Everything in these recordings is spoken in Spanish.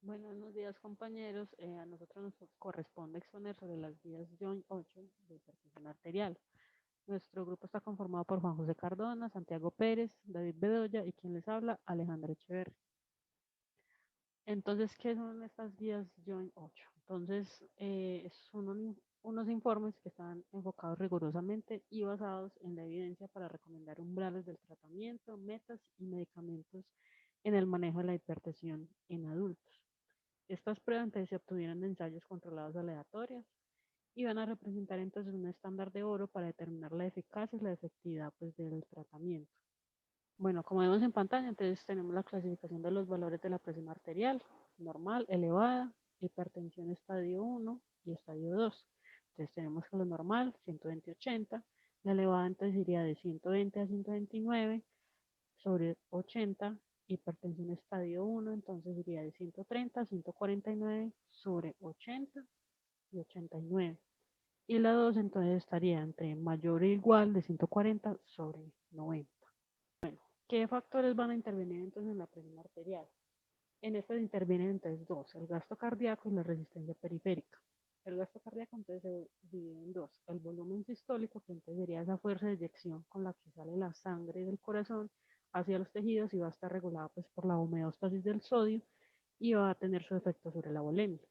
Buenos días, compañeros. A nosotros nos corresponde exponer sobre las vías John 8 de hipertensión arterial. Nuestro grupo está conformado por Juan José Cardona, Santiago Pérez, David Bedoya y quien les habla, Alejandra Echeverri. Entonces, ¿qué son estas guías Joint 8? Entonces, son unos informes que están enfocados rigurosamente y basados en la evidencia para recomendar umbrales del tratamiento, metas y medicamentos en el manejo de la hipertensión en adultos. Estas pruebas entonces se obtuvieron de ensayos controlados aleatorios y van a representar entonces un estándar de oro para determinar la eficacia y la efectividad pues, del tratamiento. Bueno, como vemos en pantalla, entonces tenemos la clasificación de los valores de la presión arterial, normal, elevada, hipertensión estadio 1 y estadio 2. Entonces tenemos que lo normal, 120-80, la elevada entonces iría de 120 a 129 sobre 80, hipertensión estadio 1, entonces iría de 130 a 149 sobre 80 y 89. Y la 2 entonces estaría entre mayor o igual de 140 sobre 90. ¿Qué factores van a intervenir entonces en la presión arterial? En estas intervienen entonces dos, el gasto cardíaco y la resistencia periférica. El gasto cardíaco entonces se divide en dos, el volumen sistólico, que entonces sería esa fuerza de eyección con la que sale la sangre del corazón hacia los tejidos y va a estar regulada pues por la homeostasis del sodio y va a tener su efecto sobre la volemia.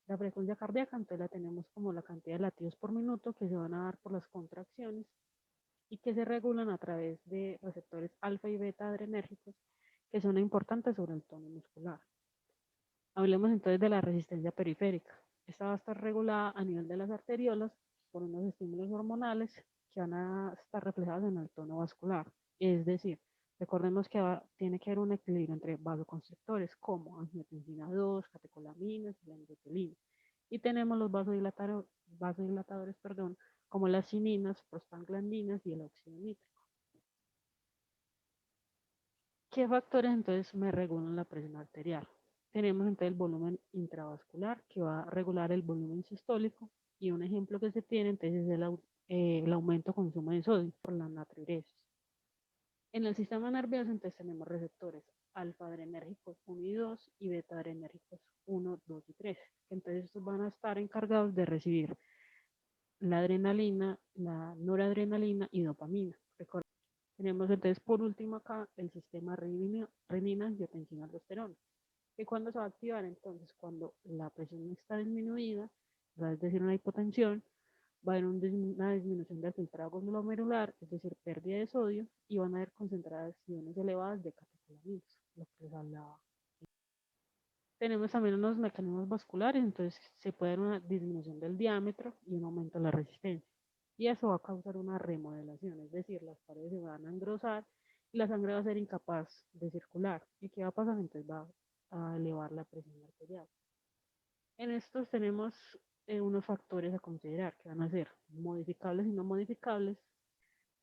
La frecuencia cardíaca entonces la tenemos como la cantidad de latidos por minuto que se van a dar por las contracciones y que se regulan a través de receptores alfa y beta adrenérgicos que son importantes sobre el tono muscular. Hablemos entonces de la resistencia periférica. Esta va a estar regulada a nivel de las arteriolas por unos estímulos hormonales que van a estar reflejados en el tono vascular. Es decir, recordemos que tiene que haber un equilibrio entre vasoconstrictores como angiotensina 2, catecolaminas y la endothelina. Y tenemos los vasodilatadores, como las cininas, prostaglandinas y el óxido nítrico. ¿Qué factores entonces me regulan la presión arterial? Tenemos entonces el volumen intravascular que va a regular el volumen sistólico y un ejemplo que se tiene entonces es el aumento de consumo de sodio por la natriuresis. En el sistema nervioso entonces tenemos receptores alfa-adrenérgicos 1 y 2 y beta-adrenérgicos 1, 2 y 3. Entonces estos van a estar encargados de recibir la adrenalina, la noradrenalina y dopamina. Tenemos entonces por último acá el sistema renina-angiotensina-aldosterona, que cuando se va a activar entonces cuando la presión está disminuida, es decir, una hipotensión, va a haber una disminución del filtrado glomerular, es decir, pérdida de sodio, y van a haber concentraciones elevadas de catecolaminas, lo que les hablaba. Tenemos también unos mecanismos vasculares, entonces se puede dar una disminución del diámetro y un aumento de la resistencia. Y eso va a causar una remodelación, es decir, las paredes se van a engrosar y la sangre va a ser incapaz de circular. ¿Y qué va a pasar? Entonces va a elevar la presión arterial. En estos tenemos unos factores a considerar que van a ser modificables y no modificables.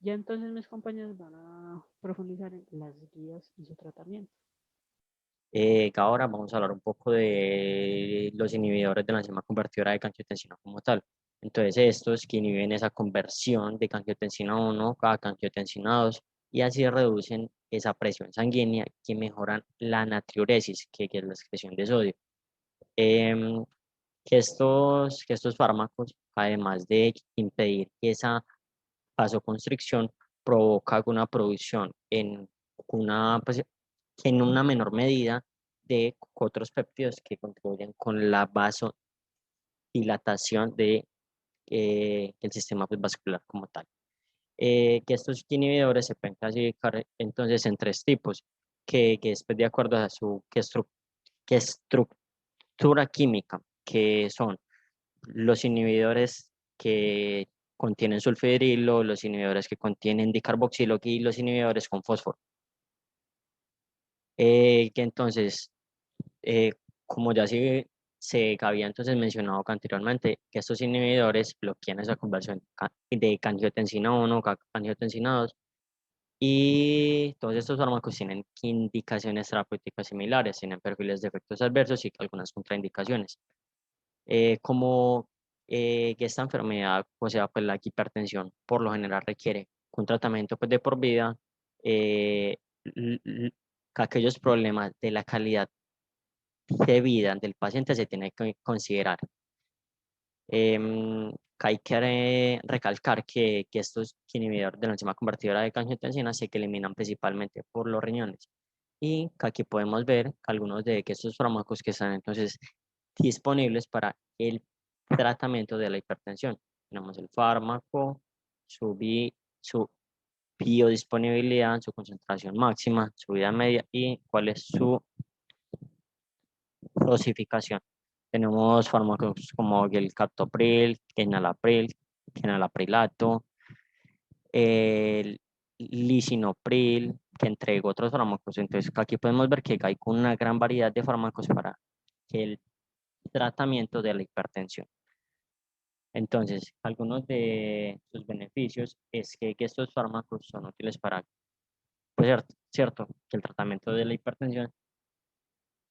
Ya entonces mis compañeros van a profundizar en las guías y su tratamiento. Ahora vamos a hablar un poco de los inhibidores de la enzima convertidora de angiotensina como tal. Entonces, estos que inhiben esa conversión de angiotensina 1 a angiotensina 2 y así reducen esa presión sanguínea que mejoran la natriuresis, que es la excreción de sodio. Em, que estos fármacos, además de impedir esa vasoconstricción, provoca una producción pues, en una menor medida de otros péptidos que contribuyen con la vasodilatación del sistema pues, vascular como tal. Que estos inhibidores se pueden clasificar entonces en tres tipos, que es pues, de acuerdo a su que estructura química, que son los inhibidores que contienen sulfidrilo, los inhibidores que contienen dicarboxilo y los inhibidores con fósforo. Que entonces, eh, como ya se había entonces mencionado anteriormente, que estos inhibidores bloquean esa conversión de angiotensina 1 a angiotensina 2 y todos estos fármacos tienen indicaciones terapéuticas similares, tienen perfiles de efectos adversos y algunas contraindicaciones. Como que esta enfermedad, o sea, pues la hipertensión por lo general requiere un tratamiento pues, de por vida, eh, l- l- aquellos problemas de la calidad de vida del paciente se tiene que considerar. Que hay que recalcar que estos inhibidores de la enzima convertidora de angiotensina se que eliminan principalmente por los riñones. Y que aquí podemos ver algunos de que estos fármacos que están entonces disponibles para el tratamiento de la hipertensión. Tenemos el fármaco, su biodisponibilidad, su concentración máxima, su vida media y cuál es su dosificación. Tenemos fármacos como el captopril, enalaprilato, el lisinopril, que entre otros fármacos. Entonces, aquí podemos ver que hay una gran variedad de fármacos para el tratamiento de la hipertensión. Entonces, algunos de sus beneficios es que estos fármacos son útiles para, pues, cierto, que el tratamiento de la hipertensión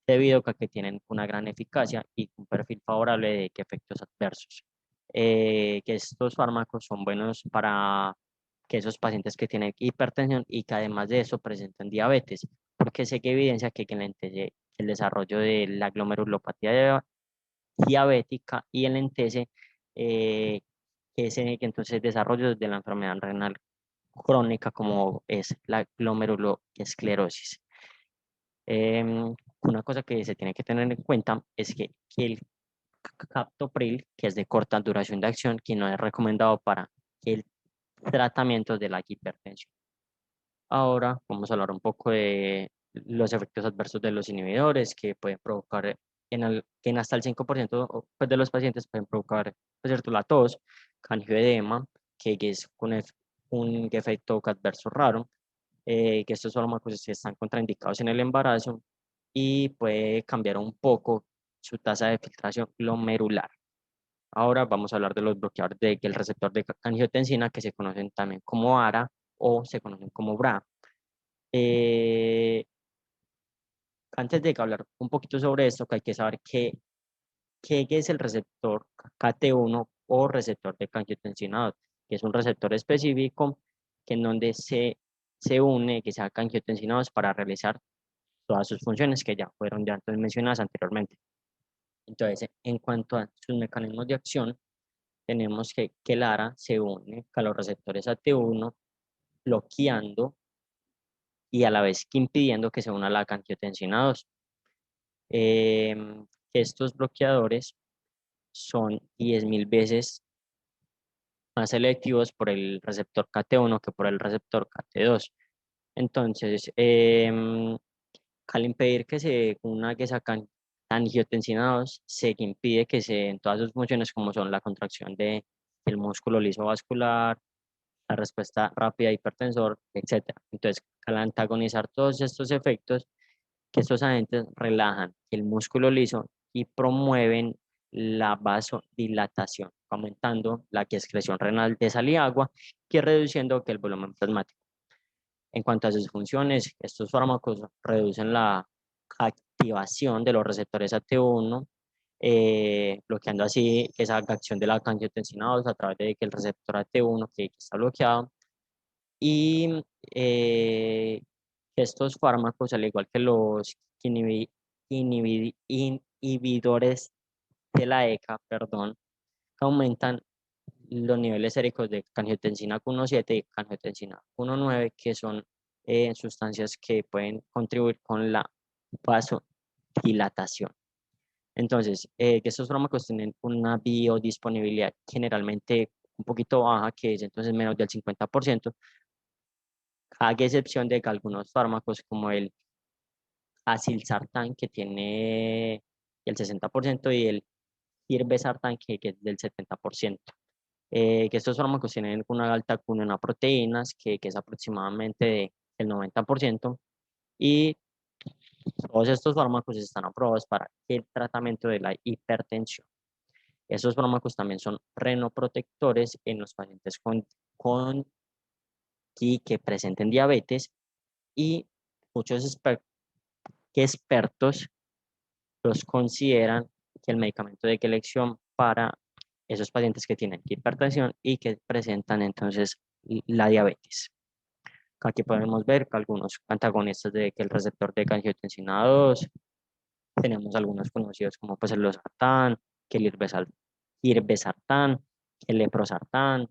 debido a que tienen una gran eficacia y un perfil favorable de efectos adversos. Que estos fármacos son buenos para que esos pacientes que tienen hipertensión y que además de eso presentan diabetes, porque sé que evidencia que el desarrollo de la glomerulopatía diabética y el ENTESE, que entonces desarrollo de la enfermedad renal crónica como es la glomeruloesclerosis. Una cosa que se tiene que tener en cuenta es que el captopril, que es de corta duración de acción, que no es recomendado para el tratamiento de la hipertensión. Ahora vamos a hablar un poco de los efectos adversos de los inhibidores que pueden provocar que en hasta el 5% pues, de los pacientes pueden provocar, por cierto, la tos, angioedema, que es un efecto adverso raro, que estos fármacos están contraindicados en el embarazo y puede cambiar un poco su tasa de filtración glomerular. Ahora vamos a hablar de los bloqueadores del receptor de angiotensina que se conocen también como ARA o se conocen como BRA. Eh, Antes de hablar un poquito sobre esto, que hay que saber qué es el receptor KT1 o receptor de angiotensina 2, que es un receptor específico que en donde se une, que sea angiotensina 2 para realizar todas sus funciones que ya fueron ya antes mencionadas anteriormente. Entonces, en cuanto a sus mecanismos de acción, tenemos que el ARA se une a los receptores AT1, bloqueando y a la vez que impidiendo que se una la angiotensina 2. Estos bloqueadores son 10.000 veces más selectivos por el receptor KT1 que por el receptor KT2. Entonces, al impedir que se una que esa angiotensina 2, se impide que se en todas sus funciones como son la contracción del músculo liso vascular, la respuesta rápida hipertensor, etcétera. Entonces, al antagonizar todos estos efectos, que estos agentes relajan el músculo liso y promueven la vasodilatación, aumentando la excreción renal de sal y agua y reduciendo el volumen plasmático. En cuanto a sus funciones, estos fármacos reducen la activación de los receptores AT1, bloqueando así esa acción de la angiotensina 2 a través de que el receptor AT1 que está bloqueado. Y estos fármacos, al igual que los inhibidores de la ECA, perdón, aumentan los niveles séricos de angiotensina 1,7 y angiotensina 1,9, que son sustancias que pueden contribuir con la vasodilatación. Entonces, que estos fármacos tienen una biodisponibilidad generalmente un poquito baja, que es entonces menos del 50%, a excepción de que algunos fármacos como el asilsartán, que tiene el 60%, y el irbesartán, que es del 70%. Que estos fármacos tienen una alta acunión a proteínas, que es aproximadamente del 90%, y todos estos fármacos están aprobados para el tratamiento de la hipertensión. Estos fármacos también son renoprotectores en los pacientes que presenten diabetes y muchos expertos los consideran que el medicamento de elección para esos pacientes que tienen hipertensión y que presentan entonces la diabetes. Aquí podemos ver que algunos antagonistas de que el receptor de angiotensina 2, tenemos algunos conocidos como pues el losartán, que el irbesartán, el leprosartán.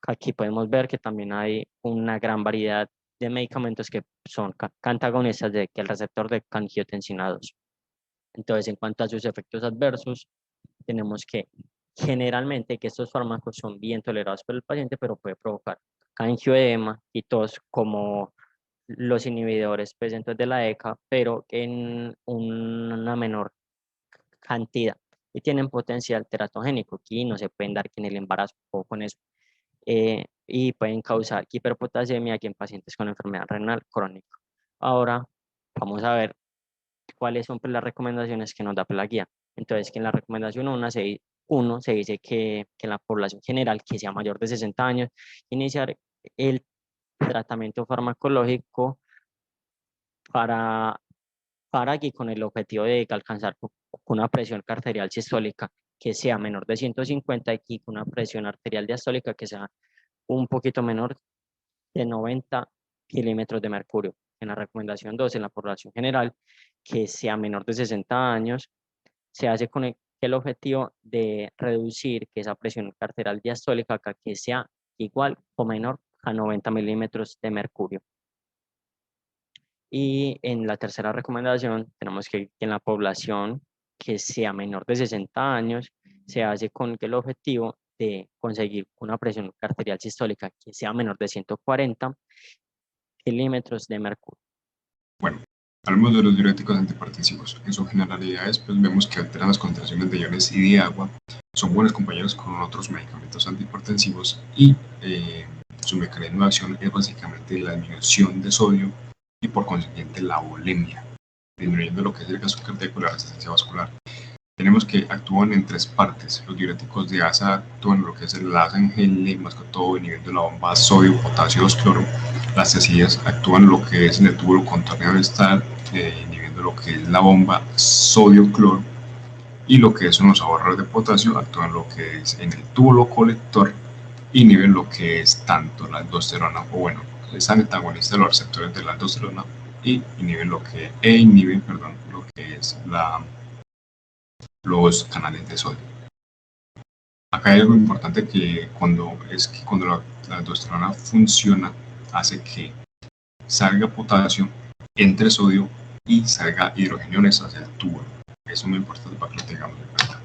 Aquí podemos ver que también hay una gran variedad de medicamentos que son antagonistas del receptor de angiotensina 2. Entonces, en cuanto a sus efectos adversos, tenemos que generalmente que estos fármacos son bien tolerados por el paciente, pero puede provocar angioedema y tos como los inhibidores presentes de la ECA, pero en una menor cantidad y tienen potencial teratogénico. Aquí no se pueden dar que en el embarazo o con eso. Y pueden causar hiperpotasemia aquí en pacientes con enfermedad renal crónica. Ahora vamos a ver cuáles son pues, las recomendaciones que nos da pues, la guía. Entonces, que en la recomendación 1 se dice que en la población general que sea mayor de 60 años, iniciar el tratamiento farmacológico para, para aquí con el objetivo de alcanzar una presión arterial sistólica que sea menor de 150 y con una presión arterial diastólica que sea un poquito menor de 90 milímetros de mercurio. En la recomendación 2, en la población general, que sea menor de 60 años, se hace con el objetivo de reducir que esa presión arterial diastólica que sea igual o menor a 90 milímetros de mercurio. Y en la tercera recomendación tenemos que en la población que sea menor de 60 años se hace con el objetivo de conseguir una presión arterial sistólica que sea menor de 140 milímetros de mercurio. Bueno, hablamos de los diuréticos antihipertensivos. En sus generalidades, pues vemos que alteran las concentraciones de iones y de agua, son buenos compañeros con otros medicamentos antihipertensivos y su mecanismo de acción es básicamente la disminución de sodio y por consiguiente la volemia, disminuyendo lo que es el gasto cardíaco y la resistencia vascular. Tenemos que actúan en tres partes. Los diuréticos de asa actúan en lo que es el asa en gel, más que todo inhibiendo la bomba sodio, potasio, 2-cloro. Las tiazidas actúan en lo que es en el túbulo contorneado distal, inhibiendo lo que es la bomba sodio-cloro. Y lo que son los ahorros de potasio actúan en lo que es en el túbulo colector, inhiben lo que es tanto la aldosterona, o bueno, están antagonistas de los receptores de la aldosterona y inhiben lo que es los canales de sodio. Acá hay algo importante que cuando la aldosterona funciona, hace que salga potasio, entre sodio y salga hidrogeniones hacia el tubo. Eso es muy importante para que lo tengamos en cuenta.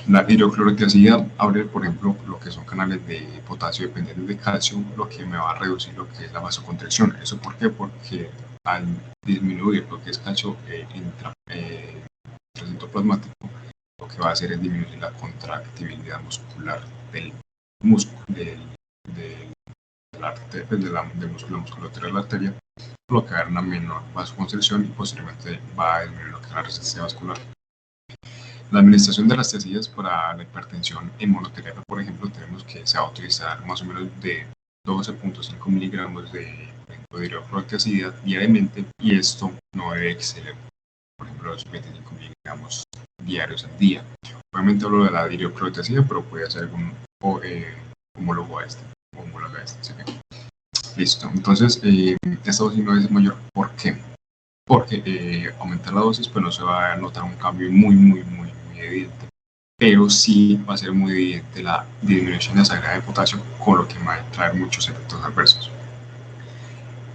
La hidroclorotiazida abre, por ejemplo, lo que son canales de potasio dependientes de calcio, lo que me va a reducir lo que es la vasoconstricción. ¿Eso por qué? Porque al disminuir lo que es calcio intracitoplasmático, lo que va a hacer es disminuir la contractibilidad muscular del músculo, del musculatura de la arteria, lo que va a dar una menor vasoconstricción y posteriormente va a disminuir lo que es la resistencia vascular. La administración de las tiazidas para la hipertensión en monoterapia, por ejemplo, tenemos que se va a utilizar más o menos de 12.5 miligramos de hidroclorotiazida diariamente y esto no debe exceder, por ejemplo, los 25 miligramos diarios al día. Obviamente hablo de la hidroclorotiazida, pero puede ser algún homólogo a este. ¿Sí? Listo. Entonces, esta dosis no es mayor. ¿Por qué? Porque aumentar la dosis, pues no se va a notar un cambio muy evidente. Pero sí va a ser muy evidente la disminución de la salida de potasio, con lo que va a traer muchos efectos adversos.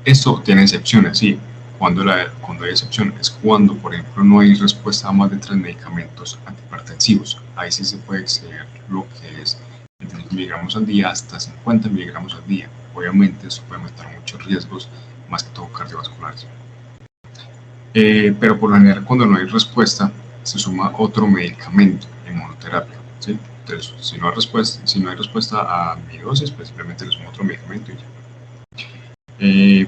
Esto tiene excepciones, sí. Cuando hay excepción es cuando, por ejemplo, no hay respuesta a más de 3 medicamentos antihipertensivos. Ahí sí se puede exceder lo que es de 5 miligramos al día hasta 50 miligramos al día. Obviamente eso puede aumentar muchos riesgos, más que todo cardiovasculares. Pero por lo general cuando no hay respuesta se suma otro medicamento en monoterapia, ¿sí? Entonces, si no hay respuesta a mi dosis, pues simplemente le sumo otro medicamento y ya.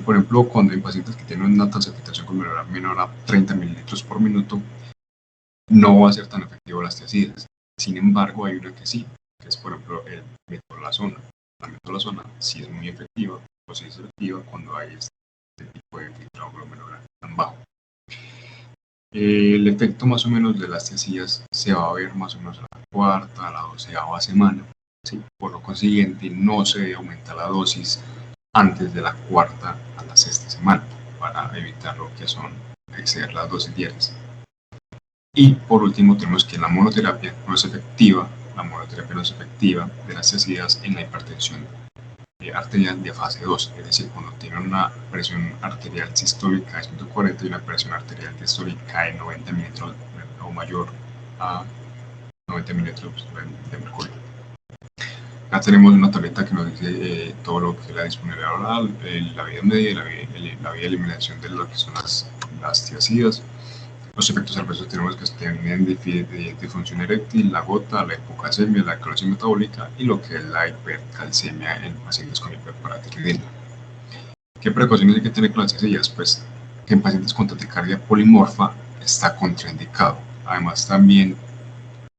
Por ejemplo, cuando hay pacientes que tienen una tasa de filtración glomerular menor a 30 mililitros por minuto, no va a ser tan efectivo las tiazidas. Sin embargo, hay una que sí, que es por ejemplo el metolazona. La metolazona sí es muy efectiva, o sí es efectiva cuando hay este tipo de filtrado glomerular tan bajo. El efecto más o menos de las tiazidas se va a ver más o menos a la cuarta, a la 12ª semana. ¿Sí? Por lo consiguiente, no se debe aumentar la dosis antes de la cuarta a la 6ª semana para evitar lo que son exceder las dosis diarias. Y por último tenemos que la monoterapia no es efectiva, de las tiazidas en la hipertensión arterial de fase 2, es decir, cuando tiene una presión arterial sistólica de 140 y una presión arterial diastólica de 90 mililitros o mayor a 90 mililitros de mercurio. Acá tenemos una tableta que nos dice todo lo que es la disponibilidad oral, la vía media y la vía de eliminación de lo que son las tiazidas. Los efectos adversos tenemos que tienen disfunción eréctil, la gota, la hipocalcemia, la closis metabólica y lo que es la hipercalcemia en pacientes con hiperparatiroidismo. ¿Qué precauciones hay que tener con las tiazidas? Pues que en pacientes con taquicardia polimorfa está contraindicado. Además también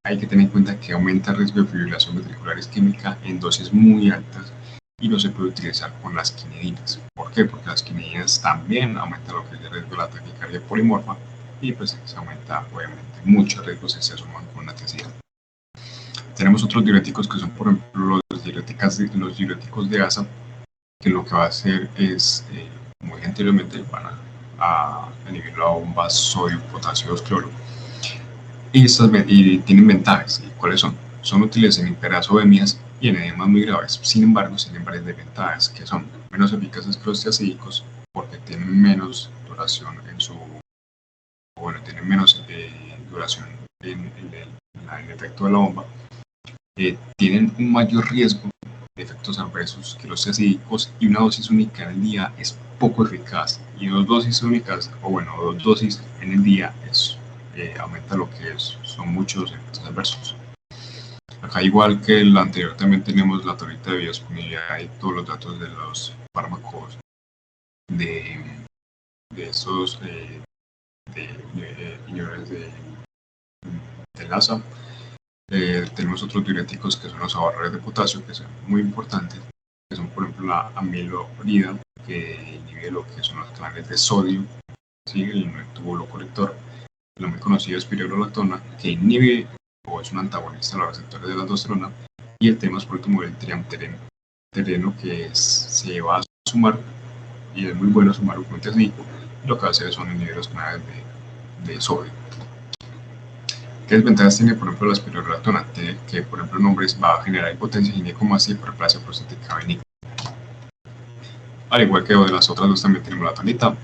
hay que tener en cuenta que aumenta el riesgo de fibrilación ventricular isquémica en dosis muy altas y no se puede utilizar con las quinidinas. ¿Por qué? Porque las quinidinas también aumentan lo que es el riesgo de la taquicardia polimorfa y pues se aumenta obviamente mucho el riesgo si se suman con una tiazida. Tenemos otros diuréticos que son por ejemplo los diuréticos de asa, que lo que va a hacer es, como dije anteriormente, van a inhibir la bomba sodio, potasio, 2-cloro. Y tienen ventajas. ¿Y cuáles son? Son útiles en hiperasodemias y en edemas muy graves. Sin embargo, tienen varias desventajas, que son menos eficaces que los tiazídicos porque tienen menos duración tienen menos duración en el efecto de la bomba. Tienen un mayor riesgo de efectos adversos que los tiazídicos y una dosis única en el día es poco eficaz. Y dos dosis únicas, dos dosis en el día aumenta lo que son muchos efectos adversos. Acá, igual que el anterior, también tenemos la tablita de biodisponibilidad y todos los datos de los fármacos de estos inhibidores de LASA. Tenemos otros diuréticos que son los ahorradores de potasio, que son muy importantes, que son por ejemplo la amiloprida, que inhibe lo que son los canales de sodio, ¿sí? El túbulo colector, la muy conocida espironolactona, que inhibe o es un antagonista a los receptores de la aldosterona, y el tema es por último el triamtereno, que se va a sumar, y es muy bueno sumar un tiazídico, y lo que va a hacer son inhibir los canales de sodio. ¿Qué desventajas tiene, por ejemplo, la espironolactona? Tiene que, por ejemplo, en hombres va a generar impotencia ginecomastia y hiperplasia prostática benigna. Al igual que de las otras dos, también tenemos la tonita,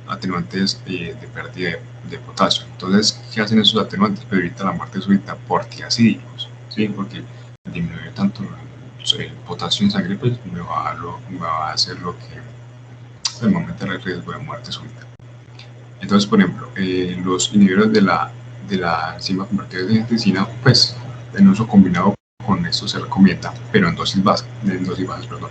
atenuantes de pérdida de potasio. Entonces, ¿qué hacen esos atenuantes? Pues evita la muerte súbita por tiazídicos, ¿sí? Porque disminuir tanto el potasio en sangre, pues me va a hacer lo que pues, aumentar el riesgo de muerte súbita. Entonces, por ejemplo, los inhibidores de la enzima convertida de angiotensina, pues en uso combinado con esto se recomienda, pero en dosis bajas, perdón.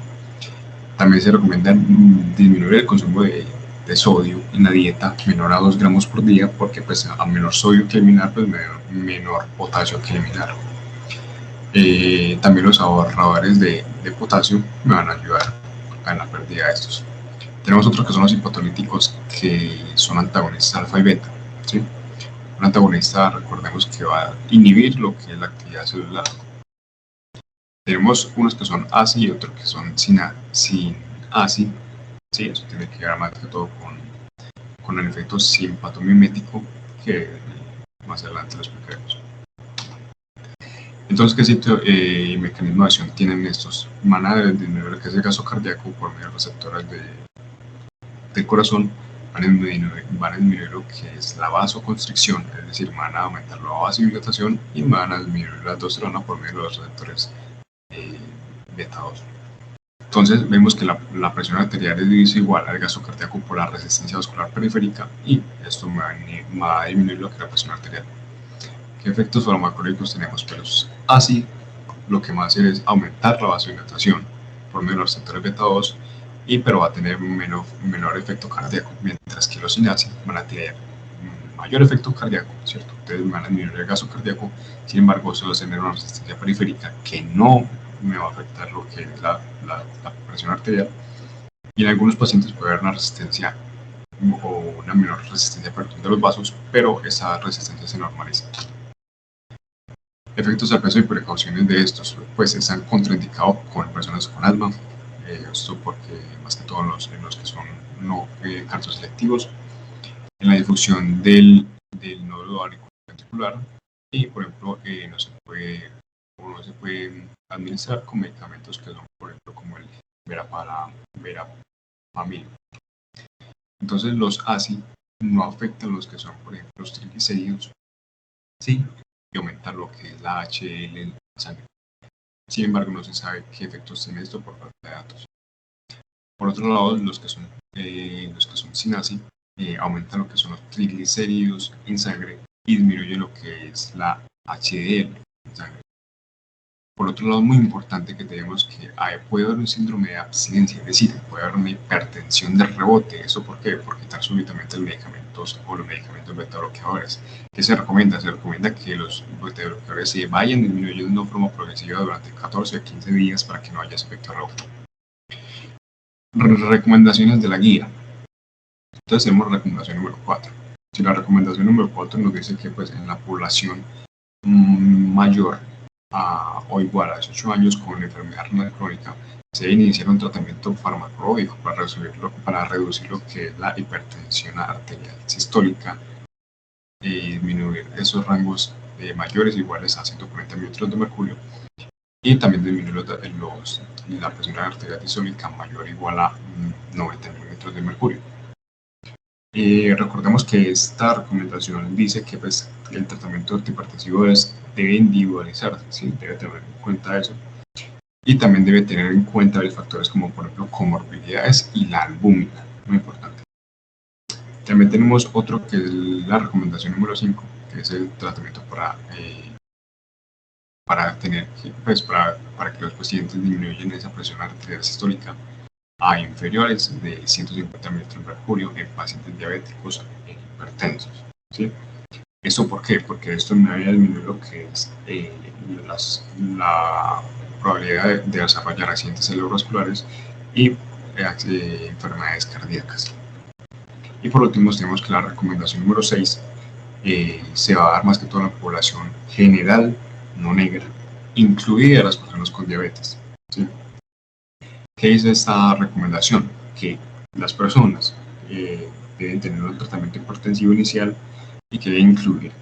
También se recomienda disminuir el consumo de sodio en la dieta menor a 2 gramos por día, porque pues a menor sodio que eliminar, pues menor potasio que eliminar. También los ahorradores de potasio me van a ayudar en la pérdida de estos. Tenemos otros que son los hipotoníticos, que son antagonistas alfa y beta, ¿sí? Un antagonista, recordemos que va a inhibir lo que es la actividad celular. Tenemos unos que son ACI y otros que son sin ACI. Sí, eso tiene que ver más que todo con el efecto simpatomimético, que más adelante lo explicaremos. Entonces, ¿qué sitio y mecanismo de acción tienen estos? Van a disminuir lo que es el gasto cardíaco por medio de receptores del corazón, van a disminuir lo que es la vasoconstricción, es decir, van a aumentar la vasodilatación y van a disminuir la aldosterona por medio de los receptores beta 2. Entonces vemos que la presión arterial es igual al gasto cardíaco por la resistencia vascular periférica, y esto va a disminuir lo que es la presión arterial. ¿Qué efectos farmacológicos tenemos? Pues así, lo que va a hacer es aumentar la vasodilatación por medio de los receptores beta 2, pero va a tener menor efecto cardíaco, mientras que los sin ACI van a tener mayor efecto cardíaco, ¿cierto? Entonces van a disminuir el gasto cardíaco, sin embargo, eso va a tener una resistencia periférica que no me va a afectar lo que es la presión arterial, y en algunos pacientes puede haber una resistencia o una menor resistencia de los vasos, pero esa resistencia se normaliza. Efectos adversos y precauciones de estos, pues están contraindicados con personas con asma, esto porque más que todo en los que son no cardioselectivos. en la difusión del nódulo auriculoventricular y, por ejemplo, no se puede administrar con medicamentos que son, por ejemplo, como el verapamil. Entonces, los ACI no afectan los que son, por ejemplo, los triglicéridos, sí, y aumentan lo que es la HDL en la sangre. Sin embargo, no se sabe qué efectos tiene esto por falta de datos. Por otro lado, los que son sin ACI aumentan lo que son los triglicéridos en sangre y disminuyen lo que es la HDL en sangre. Por otro lado, muy importante que tenemos que puede haber un síndrome de abstinencia, es decir, puede haber una hipertensión de rebote. ¿Eso por qué? Por quitar súbitamente los medicamentos o los medicamentos beta bloqueadores. ¿Qué se recomienda? Se recomienda que los beta bloqueadores se vayan disminuyendo de una forma progresiva durante 14 a 15 días para que no haya ese efecto rebote. Recomendaciones de la guía. Entonces tenemos recomendación número 4. Si la recomendación número 4 nos dice que pues, en la población mayor o igual a 18 años con enfermedad renal crónica se debe iniciar un tratamiento farmacológico para reducir lo que es la hipertensión arterial sistólica y disminuir esos rangos mayores iguales a 140 mililitros de mercurio y también disminuir la presión arterial sistólica mayor o igual a 90 mililitros de mercurio. Recordemos que esta recomendación dice que pues, el tratamiento antihipertensivo debe individualizarse, ¿sí? Debe tener en cuenta eso. Y también debe tener en cuenta los factores como, por ejemplo, comorbilidades y la albúmina, muy importante. También tenemos otro que es la recomendación número 5, que es el tratamiento para que los pacientes disminuyan esa presión arterial sistólica a inferiores de 150 mililitros de mercurio en pacientes diabéticos e hipertensos, ¿sí? ¿Esto por qué? Porque esto me va a disminuir lo que es la probabilidad de desarrollar accidentes cerebrovasculares y enfermedades cardíacas. Y por último tenemos que la recomendación número 6 se va a dar más que todo en la población general, no negra, incluida las personas con diabetes, ¿sí? ¿Qué dice esta recomendación? Que las personas deben tener un tratamiento hipertensivo inicial y que debe incluir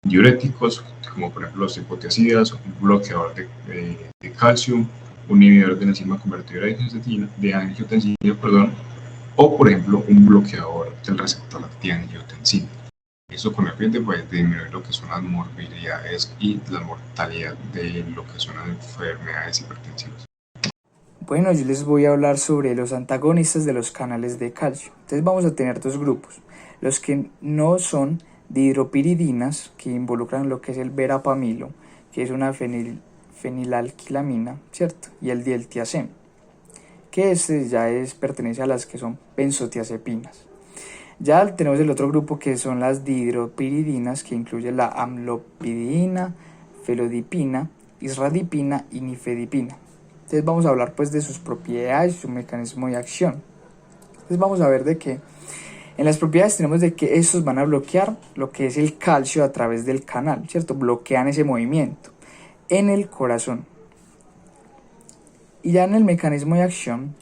diuréticos, como por ejemplo los hipotiacidas, un bloqueador de calcio, un inhibidor de la enzima convertidora de angiotensina, o por ejemplo un bloqueador del receptor de angiotensina. Eso con el fin de disminuir lo que son las morbilidades y la mortalidad de lo que son las enfermedades hipertensivas. Bueno, yo les voy a hablar sobre los antagonistas de los canales de calcio. Entonces vamos a tener dos grupos. Los que no son dihidropiridinas, que involucran lo que es el verapamilo, que es una fenilalquilamina, ¿cierto? Y el dieltiazem, que pertenece a las que son benzotiazepinas. Ya tenemos el otro grupo que son las dihidropiridinas, que incluye la amlopidina, felodipina, isradipina y nifedipina. Entonces vamos a hablar pues de sus propiedades y su mecanismo de acción. Entonces vamos a ver de que en las propiedades tenemos de que estos van a bloquear lo que es el calcio a través del canal, ¿cierto? Bloquean ese movimiento en el corazón. Y ya en el mecanismo de acción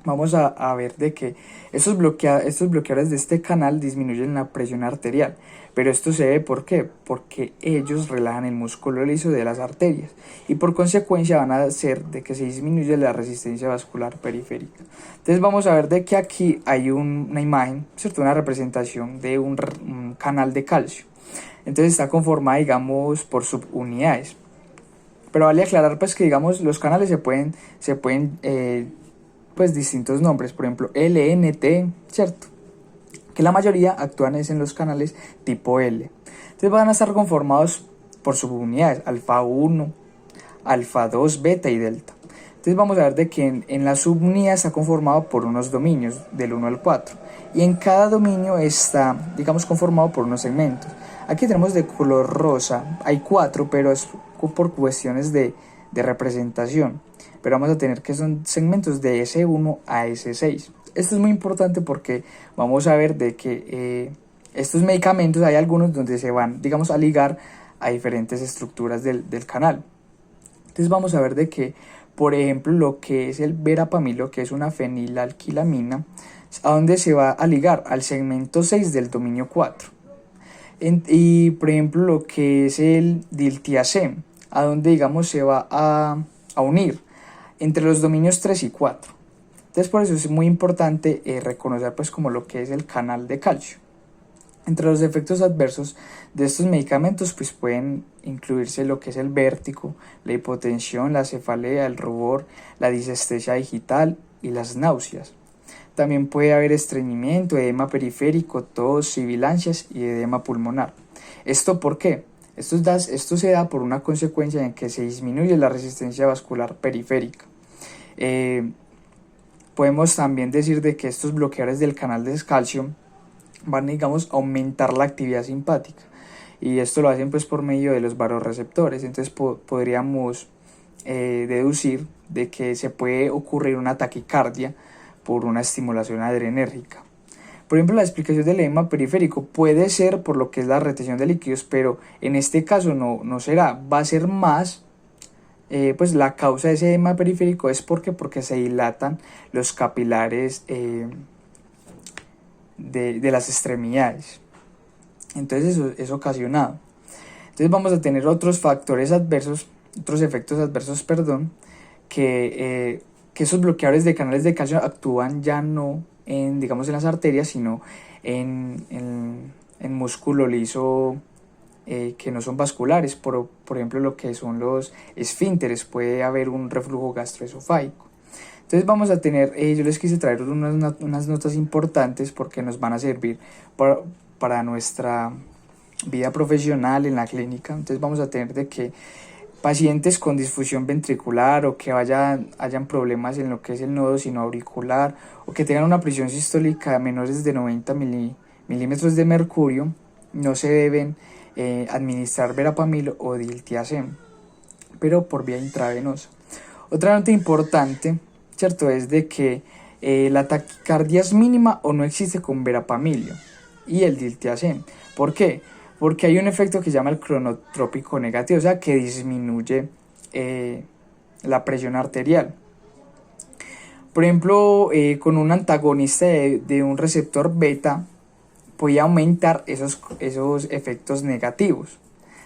vamos a ver de que estos bloqueadores de este canal disminuyen la presión arterial. Pero esto se debe, ¿por qué? Porque ellos relajan el músculo liso de las arterias y por consecuencia van a hacer de que se disminuya la resistencia vascular periférica. Entonces vamos a ver de que aquí hay una imagen, ¿cierto? Una representación de un canal de calcio. Entonces está conformada, digamos, por subunidades. Pero vale aclarar pues que, digamos, los canales se pueden pues distintos nombres, por ejemplo LNT, ¿cierto? Que la mayoría actúan en los canales tipo L. Entonces van a estar conformados por subunidades, alfa 1, alfa 2, beta y delta. Entonces vamos a ver de que en la subunidad está conformado por unos dominios del 1 al 4 y en cada dominio está, digamos, conformado por unos segmentos. Aquí tenemos de color rosa, hay 4, pero es por cuestiones de representación, pero vamos a tener que son segmentos de S1 a S6. Esto es muy importante porque vamos a ver de que estos medicamentos hay algunos donde se van, digamos, a ligar a diferentes estructuras del canal. Entonces vamos a ver de que, por ejemplo, lo que es el verapamilo, que es una fenilalquilamina, ¿A dónde se va a ligar? Al segmento 6 del dominio 4. Y por ejemplo lo que es el diltiazem, a dónde digamos se va a unir entre los dominios 3 y 4. Entonces por eso es muy importante reconocer pues como lo que es el canal de calcio. Entre los efectos adversos de estos medicamentos pues pueden incluirse lo que es el vértigo, la hipotensión, la cefalea, el rubor, la disestesia digital y las náuseas. También puede haber estreñimiento, edema periférico, tos, sibilancias y edema pulmonar. ¿Esto por qué? Esto se da por una consecuencia en que se disminuye la resistencia vascular periférica. Podemos también decir de que estos bloqueadores del canal de calcio van, digamos, a aumentar la actividad simpática, y esto lo hacen pues por medio de los vasoreceptores. Entonces podríamos deducir de que se puede ocurrir una taquicardia por una estimulación adrenérgica. Por ejemplo, la explicación del edema periférico puede ser por lo que es la retención de líquidos, pero en este caso no será, va a ser más, pues la causa de ese edema periférico es porque se dilatan los capilares de las extremidades. Entonces eso es ocasionado. Entonces vamos a tener otros factores adversos, otros efectos adversos, que esos bloqueadores de canales de calcio actúan ya no en, digamos, en las arterias, sino en músculo liso que no son vasculares, por ejemplo lo que son los esfínteres. Puede haber un reflujo gastroesofágico. Entonces vamos a tener, yo les quise traer unas notas importantes porque nos van a servir para nuestra vida profesional en la clínica. Entonces vamos a tener de que pacientes con disfunción ventricular o que hayan problemas en lo que es el nodo sinoauricular o que tengan una presión sistólica menores de 90 milímetros de mercurio, no se deben administrar verapamilo o diltiazem, pero por vía intravenosa. Otra nota importante, ¿cierto?, es de que la taquicardia es mínima o no existe con verapamilo y el diltiazem. ¿Por qué? Porque hay un efecto que se llama el cronotrópico negativo, o sea, que disminuye la presión arterial. Por ejemplo, con un antagonista de un receptor beta, puede aumentar esos efectos negativos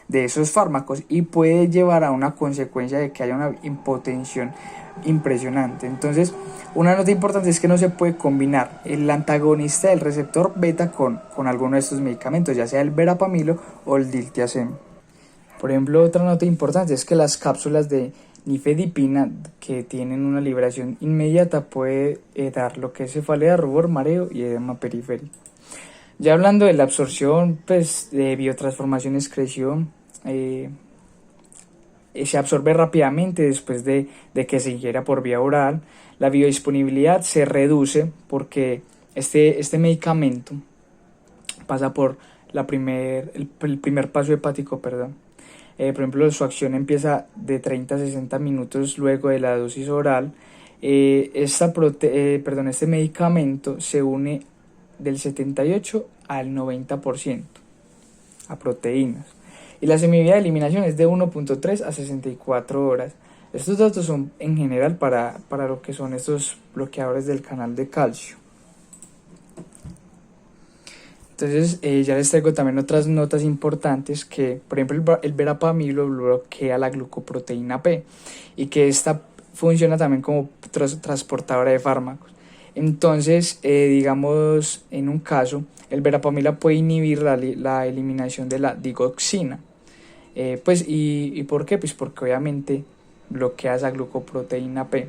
de esos fármacos y puede llevar a una consecuencia de que haya una hipotensión impresionante. Entonces, una nota importante es que no se puede combinar el antagonista del receptor beta con alguno de estos medicamentos, ya sea el verapamilo o el diltiazem. Por ejemplo, otra nota importante es que las cápsulas de nifedipina, que tienen una liberación inmediata, puede dar lo que es cefalea, rubor, mareo y edema periférico. Ya hablando de la absorción, pues de biotransformación, excreción, se absorbe rápidamente después de que se ingiera por vía oral. La biodisponibilidad se reduce porque este medicamento pasa por el primer paso hepático, Por ejemplo, su acción empieza de 30 a 60 minutos luego de la dosis oral. Este medicamento se une del 78 al 90% a proteínas. Y la semivida de eliminación es de 1.3 a 64 horas. Estos datos son en general para lo que son estos bloqueadores del canal de calcio. Entonces ya les traigo también otras notas importantes, que por ejemplo el verapamilo bloquea la glucoproteína P y que esta funciona también como transportadora de fármacos. Entonces, digamos, en un caso, el verapamilo puede inhibir la eliminación de la digoxina. ¿Y por qué? Pues porque obviamente bloquea esa glucoproteína P.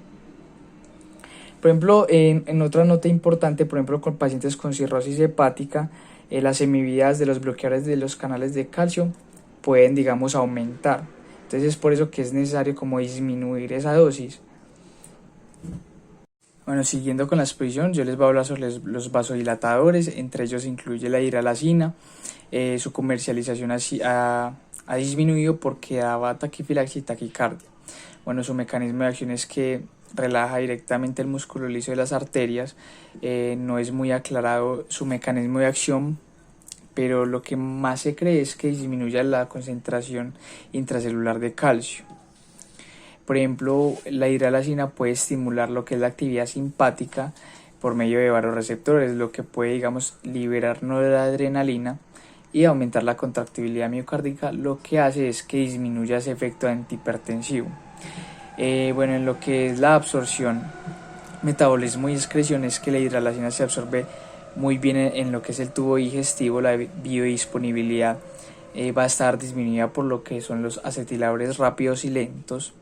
Por ejemplo, en otra nota importante, por ejemplo, con pacientes con cirrosis hepática, las semividas de los bloqueadores de los canales de calcio pueden, digamos, aumentar. Entonces es por eso que es necesario como disminuir esa dosis. Bueno, siguiendo con la exposición, yo les voy a hablar sobre los vasodilatadores. Entre ellos incluye la hidralazina. Su comercialización ha disminuido porque daba taquifilaxia y taquicardia. Bueno, su mecanismo de acción es que relaja directamente el músculo liso de las arterias. No es muy aclarado su mecanismo de acción, pero lo que más se cree es que disminuye la concentración intracelular de calcio. Por ejemplo, la hidralazina puede estimular lo que es la actividad simpática, por medio de varios receptores, lo que puede, digamos, liberar noradrenalina y aumentar la contractibilidad miocárdica, lo que hace es que disminuya ese efecto antihipertensivo. Bueno, en lo que es la absorción, metabolismo y excreción, es que la hidralacina se absorbe muy bien en lo que es el tubo digestivo. La biodisponibilidad va a estar disminuida por lo que son los acetiladores rápidos y lentos.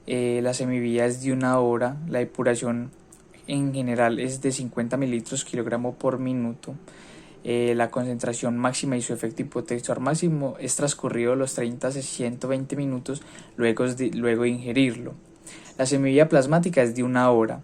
La semivía es de 1 hora, la depuración en general es de 50 mililitros kilogramo por minuto. La concentración máxima y su efecto hipotensor máximo es transcurrido los 30 a 120 minutos luego de ingerirlo. La semivía plasmática es de 1 hora.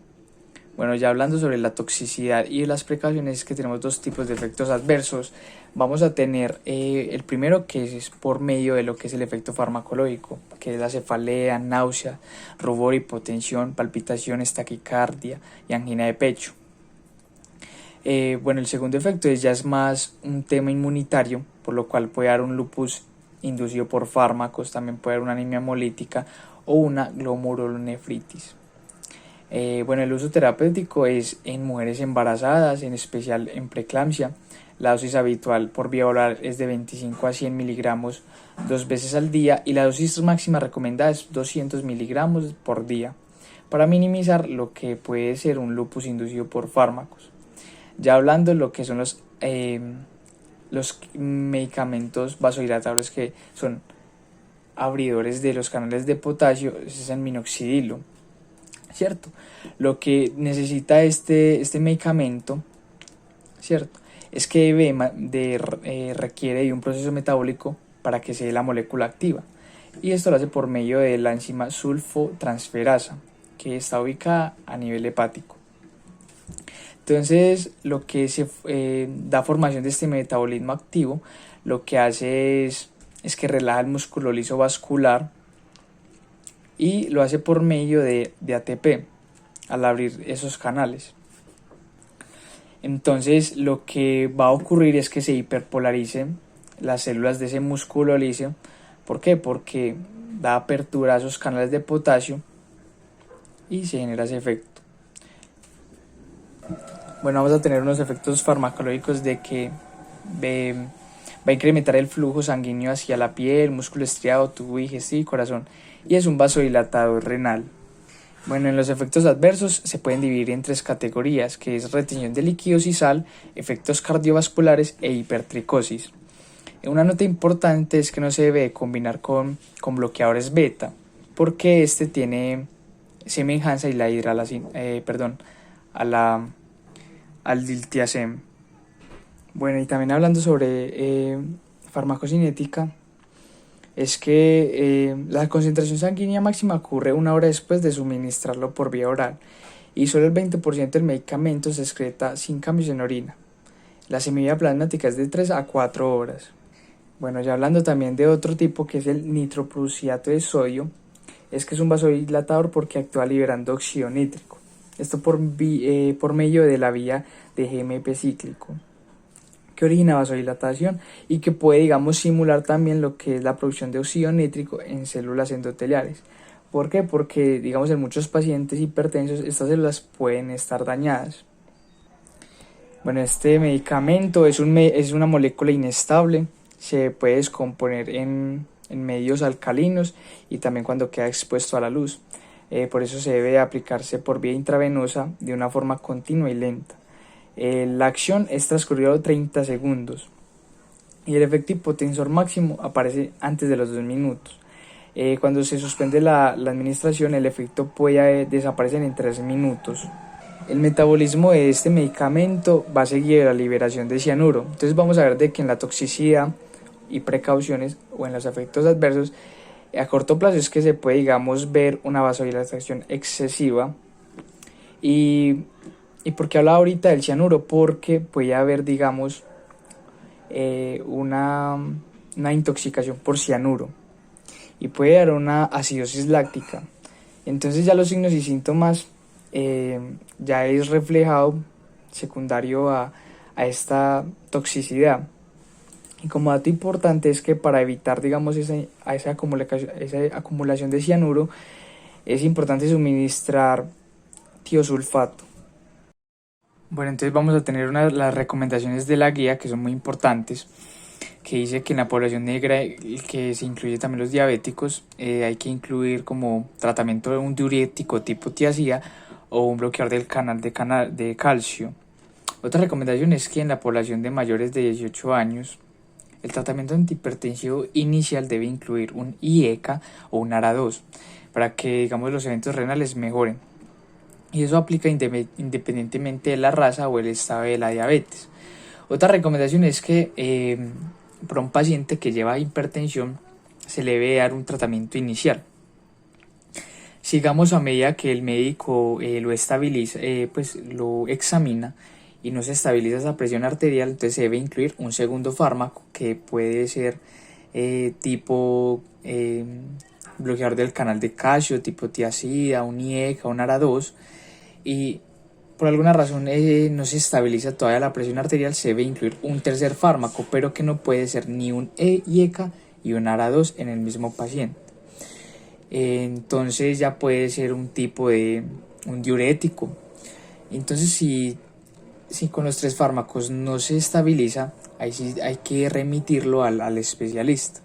Bueno, ya hablando sobre la toxicidad y las precauciones, es que tenemos dos tipos de efectos adversos. Vamos a tener el primero, que es por medio de lo que es el efecto farmacológico, que es la cefalea, náusea, rubor, hipotensión, palpitaciones, taquicardia y angina de pecho. Bueno, el segundo efecto ya es más un tema inmunitario, por lo cual puede dar un lupus inducido por fármacos, también puede dar una anemia hemolítica o una glomerulonefritis. Bueno, el uso terapéutico es en mujeres embarazadas, en especial en preeclampsia. La dosis habitual por vía oral es de 25 a 100 miligramos 2 veces al día, y la dosis máxima recomendada es 200 miligramos por día, para minimizar lo que puede ser un lupus inducido por fármacos. Ya hablando de lo que son los medicamentos vasodilatadores, que son abridores de los canales de potasio, es el minoxidilo, ¿cierto? Lo que necesita este medicamento, ¿cierto?, es que requiere de un proceso metabólico para que se dé la molécula activa, y esto lo hace por medio de la enzima sulfotransferasa, que está ubicada a nivel hepático. Entonces, lo que se da formación de este metabolismo activo, lo que hace es que relaja el músculo liso vascular, y lo hace por medio de ATP al abrir esos canales. Entonces, lo que va a ocurrir es que se hiperpolaricen las células de ese músculo liso. ¿Por qué? Porque da apertura a esos canales de potasio y se genera ese efecto. Bueno, vamos a tener unos efectos farmacológicos de que va a incrementar el flujo sanguíneo hacia la piel, músculo estriado, tubo digestivo y corazón, y es un vasodilatador renal. Bueno, en los efectos adversos se pueden dividir en 3 categorías, que es retención de líquidos y sal, efectos cardiovasculares e hipertricosis. Una nota importante es que no se debe combinar con bloqueadores beta, porque este tiene semejanza y la al diltiazem. Bueno, y también hablando sobre farmacocinética, es que la concentración sanguínea máxima ocurre 1 hora después de suministrarlo por vía oral, y solo el 20% del medicamento se excreta sin cambios en orina. La semivía plasmática es de 3 a 4 horas. Bueno, ya hablando también de otro tipo, que es el nitroprusiato de sodio, es que es un vasodilatador porque actúa liberando óxido nítrico. Esto por medio de la vía de GMP cíclico, que origina vasodilatación y que puede, digamos, simular también lo que es la producción de óxido nítrico en células endoteliales. ¿Por qué? Porque, digamos, en muchos pacientes hipertensos estas células pueden estar dañadas. Bueno, este medicamento es una molécula inestable, se puede descomponer en medios alcalinos y también cuando queda expuesto a la luz. Por eso se debe aplicarse por vía intravenosa de una forma continua y lenta. La acción es transcurrido 30 segundos y el efecto hipotensor máximo aparece antes de los 2 minutos. Cuando se suspende la administración, el efecto puede desaparecer en 3 minutos. El metabolismo de este medicamento va a seguir la liberación de cianuro. Entonces vamos a ver de que en la toxicidad y precauciones o en los efectos adversos a corto plazo es que se puede, digamos, ver una vasodilatación excesiva. ¿Y por qué hablaba ahorita del cianuro? Porque puede haber, digamos, una intoxicación por cianuro y puede dar una acidosis láctica. Entonces ya los signos y síntomas ya es reflejado secundario a esta toxicidad. Y como dato importante es que para evitar, digamos, esa acumulación de cianuro, es importante suministrar tiosulfato. Bueno, entonces vamos a tener las recomendaciones de la guía que son muy importantes, que dice que en la población negra, que se incluye también los diabéticos, hay que incluir como tratamiento de un diurético tipo tiazida o un bloqueador del canal de calcio. Otra recomendación es que en la población de mayores de 18 años, el tratamiento antihipertensivo inicial debe incluir un IECA o un ARA2 para que, digamos, los eventos renales mejoren. Y eso aplica independientemente de la raza o el estado de la diabetes. Otra recomendación es que para un paciente que lleva hipertensión se le debe dar un tratamiento inicial. Sigamos a medida que el médico lo estabiliza, pues lo examina y no se estabiliza esa presión arterial, entonces se debe incluir un segundo fármaco que puede ser tipo bloqueador del canal de calcio, tipo tiazida, un IECA, un ARA2, y por alguna razón no se estabiliza todavía la presión arterial, se debe incluir un tercer fármaco, pero que no puede ser ni un IECA y un ARA2 en el mismo paciente. Entonces ya puede ser un tipo de un diurético. Entonces si con los 3 fármacos no se estabiliza, ahí sí hay que remitirlo al especialista.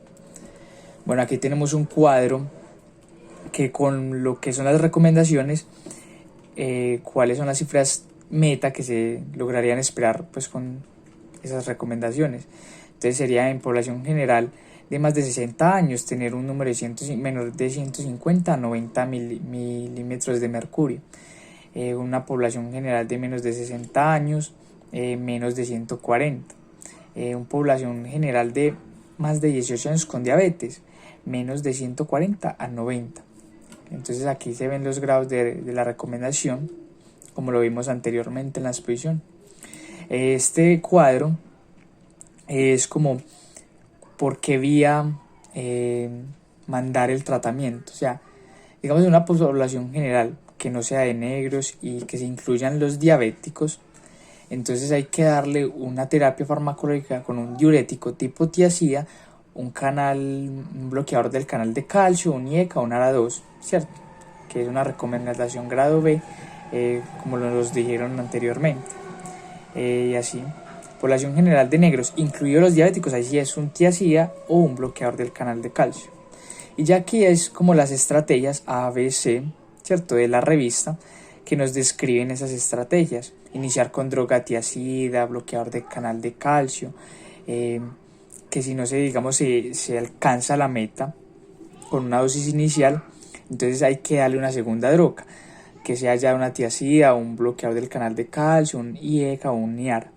Bueno, aquí tenemos un cuadro que con lo que son las recomendaciones, cuáles son las cifras meta que se lograrían esperar pues con esas recomendaciones. Entonces sería en población general de más de 60 años tener un número de menor de 150 a 90 milímetros de mercurio. Una población general de menos de 60 años, menos de 140. Una población general de más de 18 años con diabetes, menos de 140 a 90. Entonces aquí se ven los grados de la recomendación, como lo vimos anteriormente en la exposición. Este cuadro es como por qué vía mandar el tratamiento. O sea, digamos en una población general que no sea de negros y que se incluyan los diabéticos, entonces hay que darle una terapia farmacológica con un diurético tipo tiazida, un bloqueador del canal de calcio, un IECA, un ARA2, ¿cierto? Que es una recomendación grado B, como nos dijeron anteriormente. Y así, población general de negros, incluidos los diabéticos, ahí sí es un tiazida o un bloqueador del canal de calcio. Y ya aquí es como las estrategias ABC, ¿cierto? De la revista, que nos describen esas estrategias. Iniciar con droga tiazida, bloqueador del canal de calcio, que si no se alcanza la meta con una dosis inicial, entonces hay que darle una segunda droga, que sea ya una tiazida o un bloqueador del canal de calcio, un IECA o un IAR.